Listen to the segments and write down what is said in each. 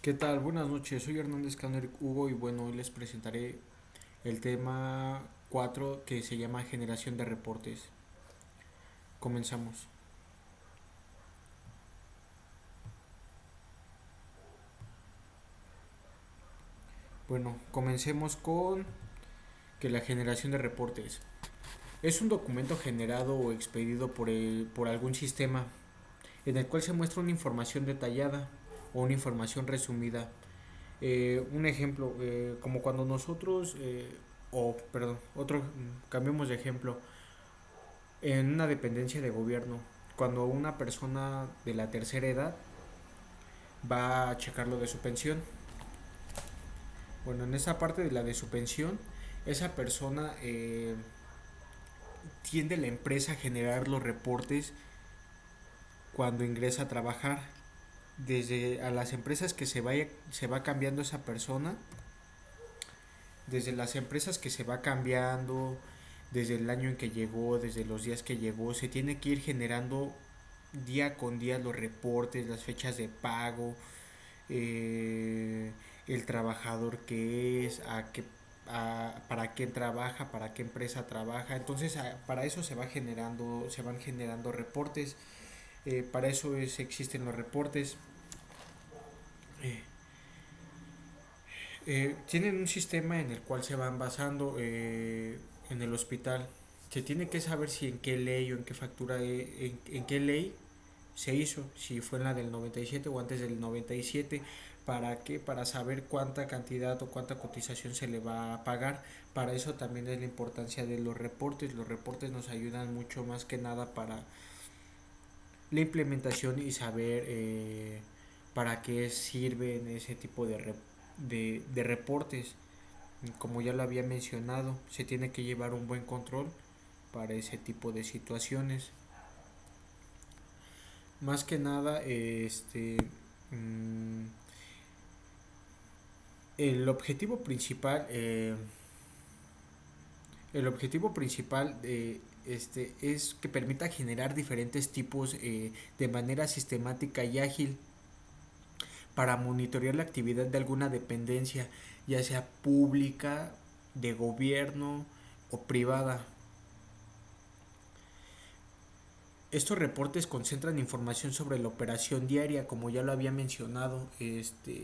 ¿Qué tal? Buenas noches, soy Hernández Canner Hugo y bueno, hoy les presentaré el tema 4 que se llama generación de reportes. Comenzamos. Bueno, comencemos con que la generación de reportes es un documento generado o expedido por algún sistema en el cual se muestra una información detallada o una información resumida. Un ejemplo, como cuando nosotros, perdón, cambiemos de ejemplo, en una dependencia de gobierno, cuando una persona de la tercera edad va a checar lo de su pensión. Bueno, en esa parte de la de su pensión, esa persona tiende la empresa a generar los reportes cuando ingresa a trabajar. Desde a las empresas que se va cambiando esa persona, desde las empresas que se va cambiando, desde el año en que llegó, desde los días que llegó, se tiene que ir generando día con día los reportes, las fechas de pago, eh, el trabajador que es, para quién trabaja, para qué empresa trabaja. Entonces para eso se van generando reportes. Para eso existen los reportes. Eh, Tienen un sistema en el cual se van basando en el hospital. Se tiene que saber si en qué ley o en qué factura, en qué ley se hizo, si fue en la del 97 o antes del 97. ¿Para qué? Para saber cuánta cantidad o cuánta cotización se le va a pagar. Para eso también es la importancia de los reportes. Los reportes nos ayudan mucho más que nada para la implementación y saber para qué sirven ese tipo de reportes. Como ya lo había mencionado, se tiene que llevar un buen control para ese tipo de situaciones. Más que nada, mm, el objetivo principal, el objetivo principal es que permita generar diferentes tipos de manera sistemática y ágil para monitorear la actividad de alguna dependencia, ya sea pública, de gobierno o privada. Estos reportes concentran información sobre la operación diaria, como ya lo había mencionado.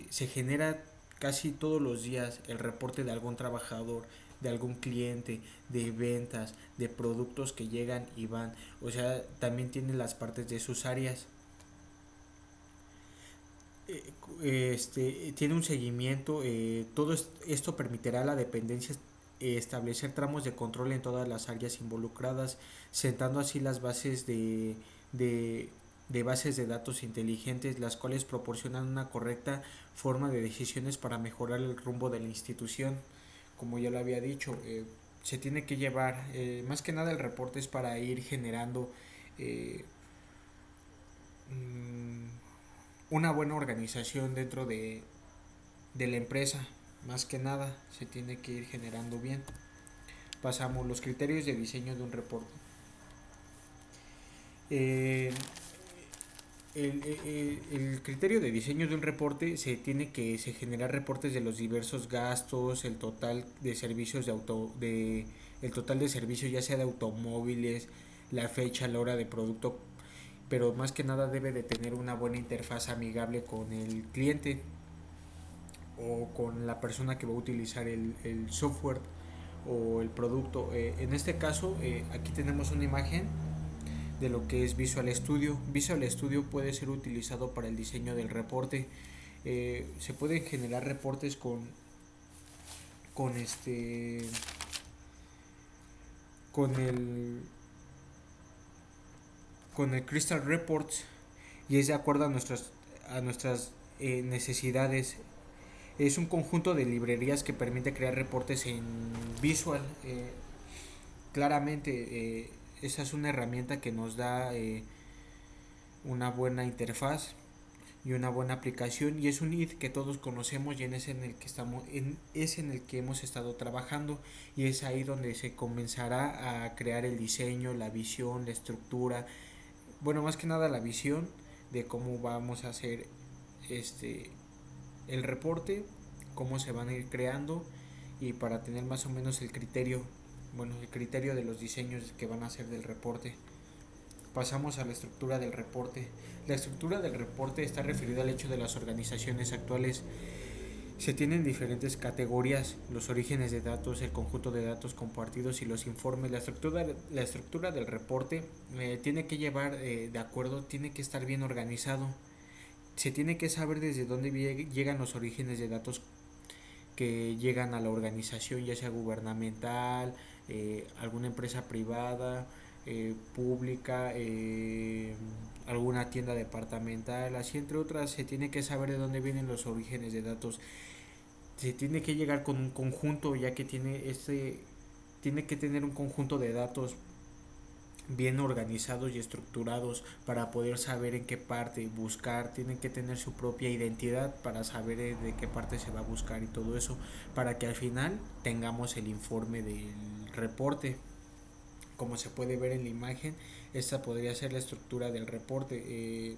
Se genera casi todos los días el reporte de algún trabajador, de algún cliente, de ventas, de productos que llegan y van. O sea, también tiene las partes de sus áreas. Tiene un seguimiento. Todo esto permitirá a la dependencia establecer tramos de control en todas las áreas involucradas, sentando así las bases de, de bases de datos inteligentes, las cuales proporcionan una correcta forma de decisiones para mejorar el rumbo de la institución. Como ya lo había dicho, se tiene que llevar, más que nada el reporte es para ir generando eh, mm, una buena organización dentro de la empresa. Más que nada se tiene que ir generando bien. Pasamos los criterios de diseño de un reporte. Eh, el criterio de diseño de un reporte se generar reportes de los diversos gastos, el total de servicios el total de servicios ya sea de automóviles, la fecha, la hora de producto, pero más que nada debe de tener una buena interfaz amigable con el cliente o con la persona que va a utilizar el software o el producto. En este caso, aquí tenemos una imagen de lo que es Visual Studio. Visual Studio puede ser utilizado para el diseño del reporte. Se pueden generar reportes con este con el con el Crystal Reports y es de acuerdo a nuestras necesidades. Es un conjunto de librerías que permite crear reportes en Visual. Claramente, esa es una herramienta que nos da una buena interfaz y una buena aplicación y es un ID que todos conocemos y es en el que hemos estado trabajando y es ahí donde se comenzará a crear el diseño, la visión, la estructura, bueno, más que nada la visión de cómo vamos a hacer este el reporte, cómo se van a ir creando y para tener más o menos el criterio, bueno, el criterio de los diseños que van a hacer del reporte. Pasamos a la estructura del reporte. La estructura del reporte está referida al hecho de las organizaciones actuales. Se tienen diferentes categorías: los orígenes de datos, el conjunto de datos compartidos y los informes. La estructura del reporte tiene que llevar de acuerdo, tiene que estar bien organizado. Se tiene que saber desde dónde llegan los orígenes de datos que llegan a la organización, ya sea gubernamental, alguna empresa privada, pública, alguna tienda departamental, así entre otras. Se tiene que saber de dónde vienen los orígenes de datos. Se tiene que llegar con un conjunto, ya que tiene que tener un conjunto de datos bien organizados y estructurados para poder saber en qué parte buscar. Tienen que tener su propia identidad para saber de qué parte se va a buscar y todo eso, para que al final tengamos el informe del reporte. Como se puede ver en la imagen, esta podría ser la estructura del reporte.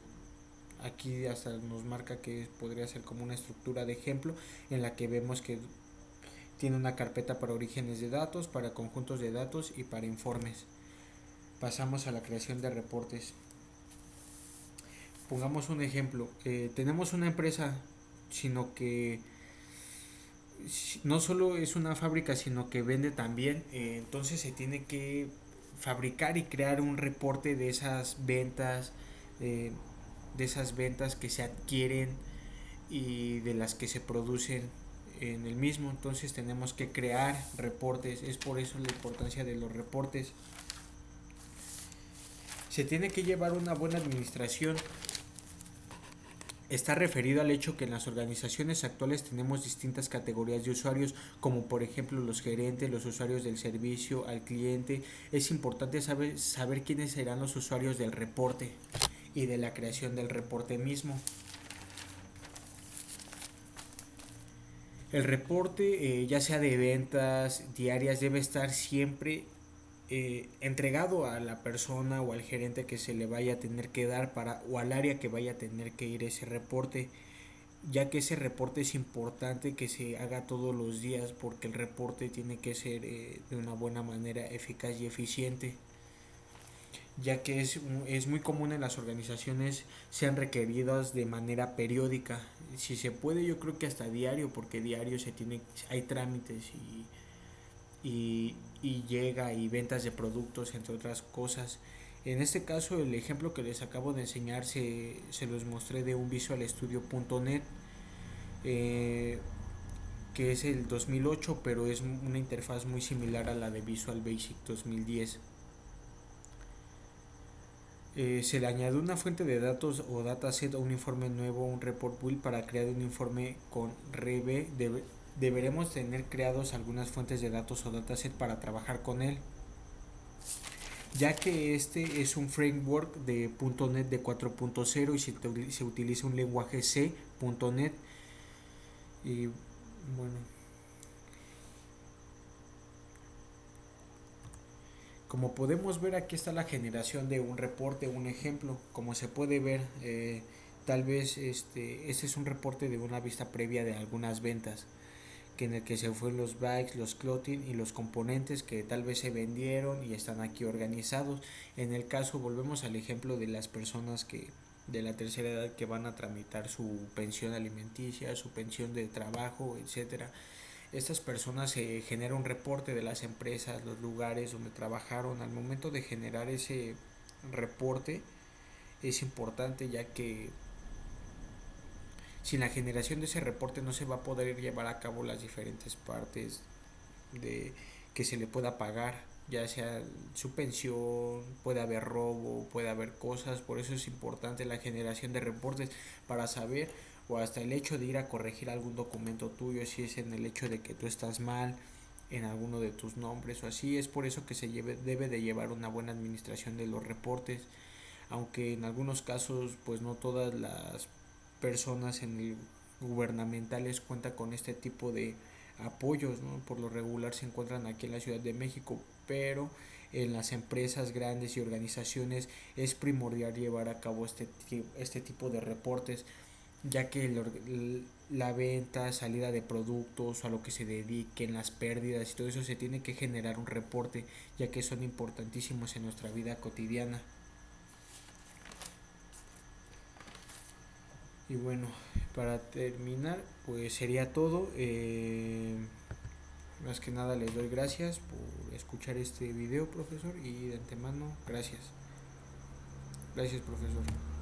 Aquí hasta nos marca que podría ser como una estructura de ejemplo, en la que vemos que tiene una carpeta para orígenes de datos, para conjuntos de datos y para informes. Pasamos a la creación de reportes. Pongamos un ejemplo. Tenemos una empresa, sino que no solo es una fábrica, sino que vende también. Entonces se tiene que fabricar y crear un reporte eh, de esas ventas que se adquieren y de las que se producen en el mismo. Entonces tenemos que crear reportes. Es por eso la importancia de los reportes. Se tiene que llevar una buena administración. Está referido al hecho que en las organizaciones actuales tenemos distintas categorías de usuarios, como por ejemplo los gerentes, los usuarios del servicio al cliente. Es importante saber quiénes serán los usuarios del reporte y de la creación del reporte mismo. El reporte, ya sea de ventas diarias, debe estar siempre entregado a la persona o al gerente que se le vaya a tener que dar o al área que vaya a tener que ir ese reporte, ya que ese reporte es importante que se haga todos los días, porque el reporte tiene que ser de una buena manera eficaz y eficiente, ya que es muy común en las organizaciones sean requeridas de manera periódica. Si se puede, yo creo que hasta diario, porque diario hay trámites y llega y ventas de productos, entre otras cosas. En este caso, el ejemplo que les acabo de enseñar se los mostré de un visualstudio.net, eh, que es el 2008, pero es una interfaz muy similar a la de Visual Basic 2010. Se le añadió una fuente de datos o dataset a un informe nuevo, un report build. Para crear un informe con RB deberemos tener creados algunas fuentes de datos o dataset para trabajar con él, ya que este es un framework de .NET de 4.0 y se utiliza un lenguaje C.NET. Y bueno, como podemos ver, aquí está la generación de un reporte, un ejemplo. Como se puede ver, tal vez este es un reporte de una vista previa de algunas ventas, que en el que se fueron los bytes, los clothing y los componentes que tal vez se vendieron y están aquí organizados. En el caso, volvemos al ejemplo de las personas que de la tercera edad que van a tramitar su pensión alimenticia, su pensión de trabajo, etcétera. Estas personas se genera un reporte de las empresas, los lugares donde trabajaron. Al momento de generar ese reporte es importante, ya que sin la generación de ese reporte no se va a poder llevar a cabo las diferentes partes de que se le pueda pagar, ya sea su pensión, puede haber robo, puede haber cosas. Por eso es importante la generación de reportes, para saber, o hasta el hecho de ir a corregir algún documento tuyo, si es en el hecho de que tú estás mal en alguno de tus nombres o así. Es por eso que debe de llevar una buena administración de los reportes, aunque en algunos casos pues no todas las personas en el gubernamentales cuentan con este tipo de apoyos, ¿no? Por lo regular se encuentran aquí en la Ciudad de México, pero en las empresas grandes y organizaciones es primordial llevar a cabo este tipo de reportes. ya que la venta, salida de productos o a lo que se dediquen, las pérdidas y todo eso se tiene que generar un reporte, ya que son importantísimos en nuestra vida cotidiana. Y bueno, para terminar, pues sería todo. Más que nada les doy gracias por escuchar este video, profesor, y de antemano, gracias. Gracias, profesor.